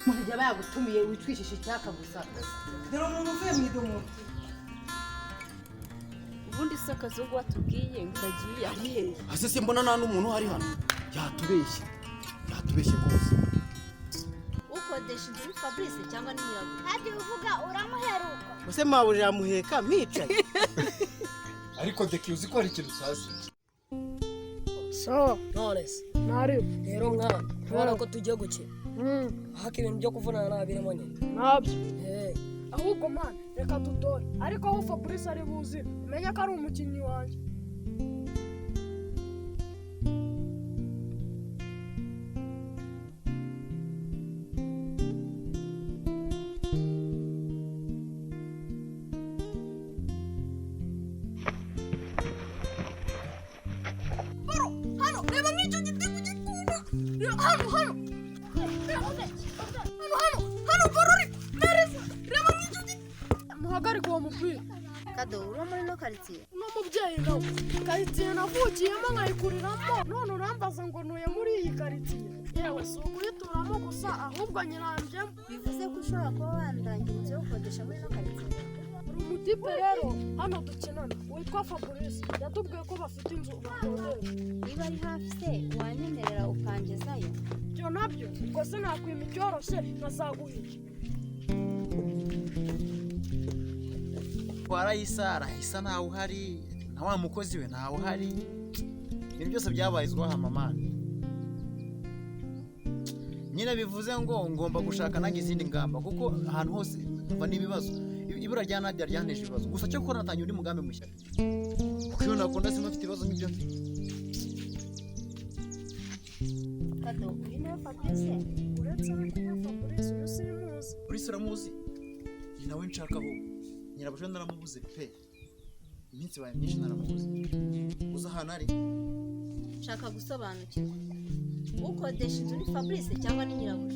Mujya bayagutumiye witwishisha icyaka gusa. Dero umuntu uvuye mu idomo. Ubundi se kazungu watubwiye ngagiye agiye. Ase se mbona nta n'umuntu hari hano. Yatubeshye. Yatubeshye rwose. Ukodesha inzu Fabrice cyangwa ni nyirago. Hadi uvuga uramuheruka. Ese mawe yamuheka micaye. Ariko deki uzi ko ari ikintu sazi. So, Knowless. nari. Rero nkana, kubera ko tugiye gukina. Haka ibintu byo kuvunana nabiremo nyine. Nabyo. Ahubwo man, reka dutore. Ariko aho Fabrice ari buzi, umenya ko ari umukinnyi wanjye. Muhagarike uwo mupira. Kado uri muri no quartier. No mubyeyi nawe. Quartier navukiyemo nkayikuriramo. None urambaza ngo ntuye muri iyi quartier. Yewe si ukuyituramo gusa ahubwo nyirambye. Bivuze ko ushobora kuba wandangira inzu yo gukodesha muri no quartier. Umutipe rero hano dukinana witwa Fabrice yatubwiye ko bafite inzu bakodesha. Niba ari hafi se wanyemerera ukangezayo. Byo nabyo ubwo se nakwima icyoroshye nkazaguhira. Warayisara isa nawe uhari na wa mukozi we nawe uhari. Ibintu byose byabayizwa hamamani. Nyine bivuze ngo ngomba gushaka nange izindi ngamba kuko ahantu hose mva n'ibibazo. Ibura rya Nadia ryanteje ibibazo. Gusa cyo ko natanye undi mugambi mushya. Kuko iyo nakunda se mfite ibibazo nk'ibyo mfite. Kado uri no Fabrice. Uretse no Fabrice usimuzi. Uri uramuzi? Ni nawe nshaka aho. Nyirabusho naramubuze pe. Iminsi baye myinshi naramubuze. Uza hano ari? Shaka gusobanukirwa. Ukodesha inzu ni Fabrice cyangwa ni nyirago.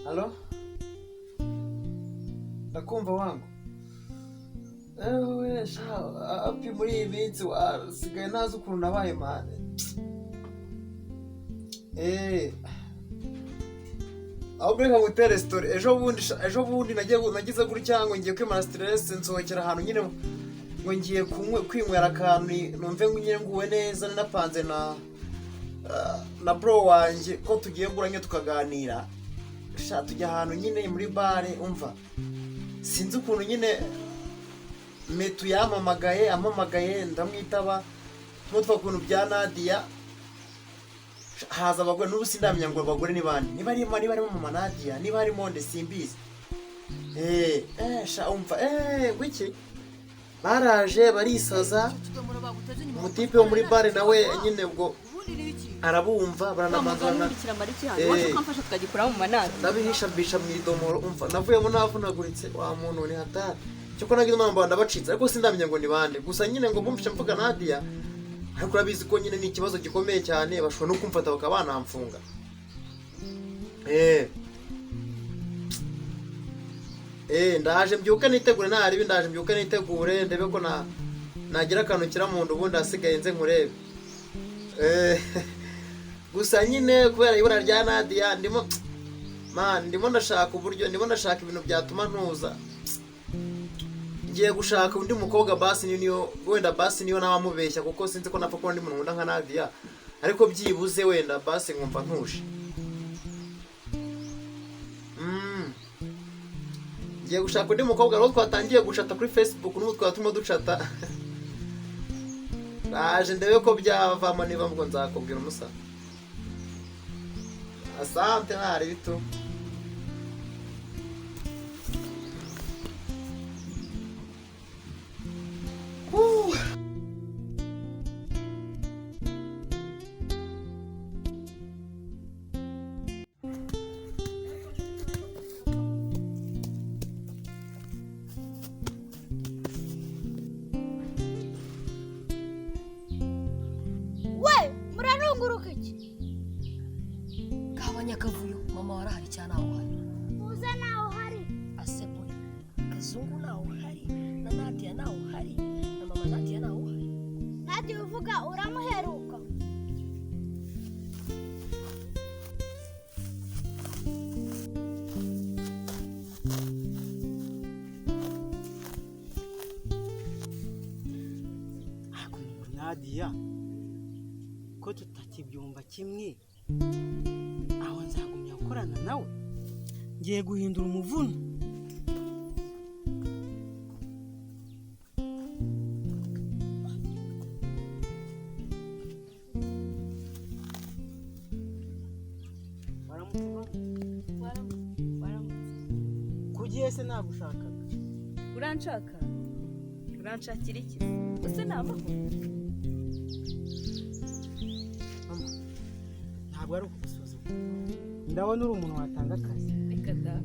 Halo? Nakumva wangu. Ewe sha api muri iyi minsi wasigaye nazi ukuntu nabaye mane. Aho breka gutere story ejo bundi nagize gutya ngo ngiye kwimara stress nsohokera ahantu nyine ngo ngiye kwinywera akantu numve nyine nguwe neza napanze na bro wanje ko tugiye nguranye tukaganira. Sha tujya ahantu nyine muri bare umva sinzi ukuntu nyine metu amamagaye ndamwitaba tumutwa kuntu bya Nadia haza abagore n'ubu sindamenya ngo abagore ni bande niba ari mama Nadia niba ari monde simbizi sha umva gwiki baraje barisaza umutipe wo muri bare nawe nyine ubwo arabumva baranamanzana waje kamfasha tukagikura mu manati nabihisha bisha mu idomoro umva navuyemo navunaguritse wa muntu ni hatari cyoko nagize impamvu ndabacitse ariko sindamenya ngo ni bande gusa nyine ngo bumvisha mvuga Nadia ariko urabizi ko nyine ni ikibazo gikomeye cyane bashobora no kumfata bakabanamfunga ndaje mbyuka nitegure ntari ndaje mbyuka nitegure ndebe ko nagira akantu kira mu ndu ubundi asigaye nze nkurebe gusa nyine kubera ibura rya Nadia ndimo ndashaka uburyo ndimo ndashaka ibintu byatuma ntuza ngiye gushaka undi mukobwa basi niyo wenda basi niyo nabamubeshya kuko sinzi ko napfa ko ndi muntu nkunda nka Nadia ariko byibuze wenda basi nkumva ntuje ngiye gushaka undi mukobwa rero twatangiye gucata kuri Facebook n'ubu twatuma ducata naje ndebe ko byavamo niba ngo nzakubwira umusa. Asante ntari bito. Murarunguruka iki? Gabanya akavuyo, mama warahari cyane aho hari. Uza naho hari. Aseburi, kazungu naho hari, na Nadia naho hari, na mama Nadia naho hari. Nadia uvuga uramuheruka. Nadia ko tutakibyumva kimwe aho nzagumya gukorana nawe ngiye guhindura umuvuno. Kugiye se nagushaka. Uranshaka? Uranshakira iki? Ese namahoro? Ntabwo ari ukugusuzuma. Ndabona uri umuntu watanga akazi. Reka da.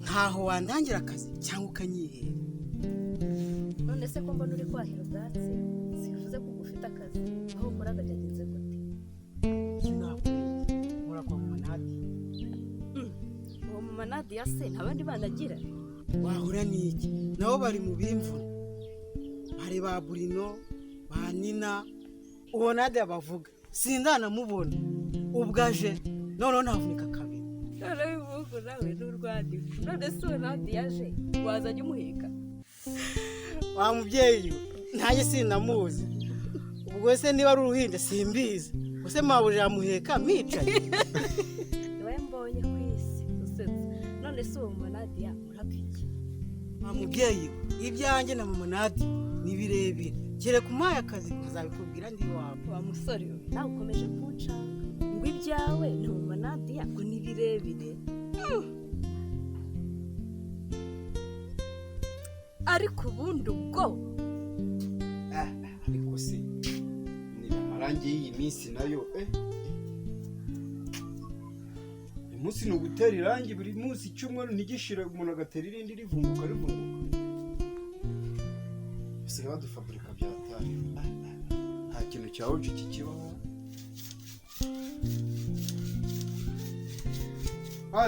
Ntaho wandangira akazi cyangwa ukanyihera. None se ko mbona uri kwahira ubwatsi sifuze ko ufite akazi aho ukoraga byagenze gute? Sinakwezi murakwa mu manadi. Uwo mu manadi ya se ntabandi banagira? Wahura n'iki? Nabo bari mu bimvura. Hari ba Burino, ba Nina, uwo Nadia bavuga. Sindanamubona. Ubwaje none navunika kabiri. None bivuga nawe n'urwandiko. None se uwo Nadia yaje wazajya umuheka? Wa mubyeyi ntaye sinamuzi. Ubwo se niba ari uruhinja simbizi. Use mabuje yamuheka micaye. Niwe mbonye kwisi usetse. None se uwo mu Nadia urapiki? Wa mubyeyi ibyanjye na mama Nadia ni birebire. Kere kumaye akazi azabikubwira ndi wawe. Wa musore we nawe ukomeje kuncanga. Ngo ibyawe ni mu Nadia ngo ni birebire. Ariko ubundi ubwo ariko se ni amarangi y'iyi minsi nayo umunsi ni ugutera irangi buri munsi icyumweru ntigishira umuntu agatera irindi rivunguka basigaye badufaburika byataye nta kintu cya oji kikibaho.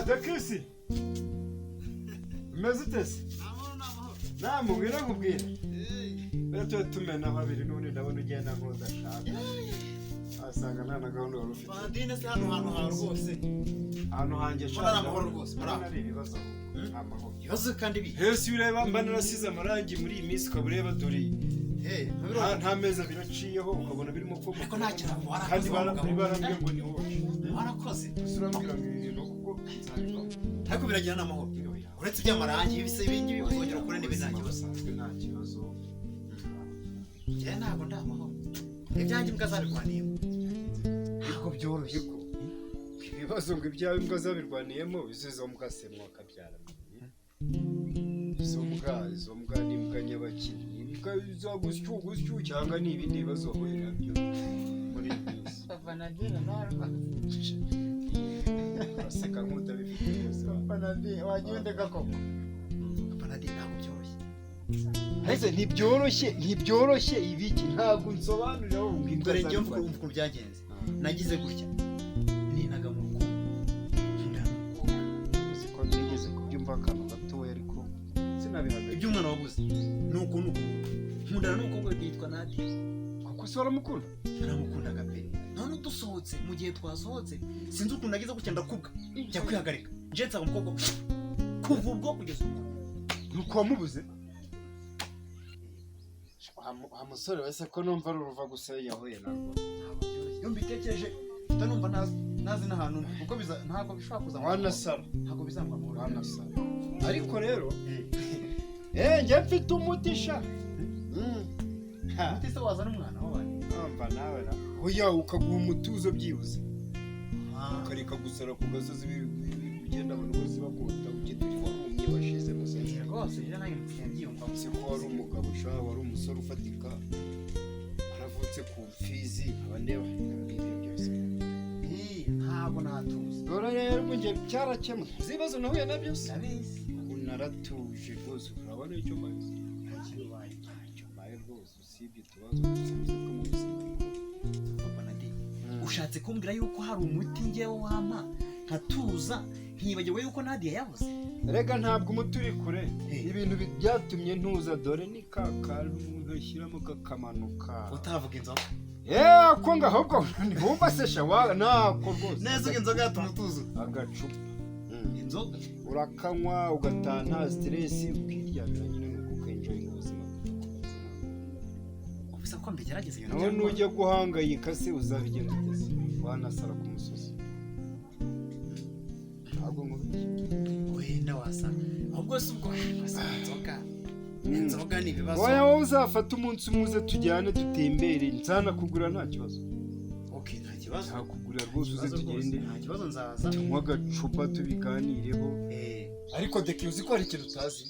Dakisi umeze utese? Namubwira nkubwira tuba tumena babiri n'ubundi ndabona ugenda nk'udashaka asanga nta na gahunda wari ufite. Bandine se hano hantu hawe rwose. Ahantu hanjye Mbona ari amahoro rwose. ari ibibazo amahoro. Ibibazo kandi bi. Hesi ureba mba narasize amarangi muri iyi minsi ukaba ureba dore nta meza biraciyeho ukabona birimo koko. Ariko nta kintu warakoze. Kandi barambwiye ngo ni wowe. Warakoze. Urambwira ngo ibi bintu kuko nzabikora. Ariko biragira n'amahoro. Uretse iby'amarangi ibise ibindi bizongera kure n'ibindi nta kibazo. Nta kibazo. Njye ntabwo ndamahoro. Ibyanjye imbwa zabirwaniyemo. Ariko byoroshye ko ibibazo ngo ibyawe imbwa zabirwaniyemo izo mbwa se mwakabyara. Izo mbwa ni imbwa nyabakinnyi. Imbwa zo gusyu cyangwa ni ibindi bibazo wahuye nabyo muri iyi minsi. Papa Nadia narwa. Aseka nk'utabifite byose. Papa Nadia wagiyondeka koko. Papa Nadia ntabwo byoroshye. Ese ntibyoroshye ibiki ntabwo nsobanurira wowe ngo Dore njye mvuga uko byagenze. Nagize gutya. Ninaga mu rugo. ko nigeze kubyumva akantu gatoya ariko sinabihaga. Ibyo umwana wabuze. Nuko. Nkundana n'umukobwa yitwa Nadia. Kuko se waramukunda? Naramukundaga pe. None dusohotse mu gihe twasohotse sinzi ukuntu nagize gutya ndakubwa. Njya kwihagarika. Nje nsaba umukobwa kuva ubwo kugeza ubu. Nuko wamubuze? Amusore wese ko numva ruruva gusa yahuye narwo. Iyo mbitekereje ndanumva nazi n'ahantu kuko ntabwo bishobora kuza. Wanasara. Ntabwo bizamba mu wanasara. Ariko rero njye mfite umutisha. Umuti se wazana umwana wawe. umva nawe ra hoya ukaguha umutuzo byibuze ukareka gusara ku gasozi ugenda abantu bose bakota ugituri warumye washize musenyi rwose rero nanjye mbyiyumva si ko wari umugabo ushaka wari umusore ufatika aravutse ku mfizi abandeba ibyo byose ntabwo natuza dore rero njye cyarakemwe ibibazo nahuye nabyo ndabizi naratuje rwose urabona icyo maze ntacyo mbaye rwose usibye utubazo dusanzwe two mu buzima papa nadi ushatse kumbwira yuko hari umuti ngewe wampa nkatuza nkibagirwa yuko Nadia yavuze rega ntabwo umuti uri kure ibintu byatumye ntuza dore ni kakantu ugashyiramo kakamanuka utavuga inzoga ko ngahubwo ntibumva se shawa nako rwose neza inzoga yatuma utuza agacupa inzoga urakanywa ugataha nta stress ukiryamira nyine nuko ukenjoy ubuzima ubisa ko mbigerageza nawe nujya guhangayika se uzabigenza ute wanasara ku musozi ntabwo wenda wasa ahubwo se ubwo inzoga ni ibibazo wowe uzafata umunsi umuze tujyane dutembere nzanakugura nta kibazo okay nta kibazo ntakugura rwose uze tugende nta kibazo nzaza tunywa agacupa tubiganireho ariko deki uzi ko hari ikintu utazi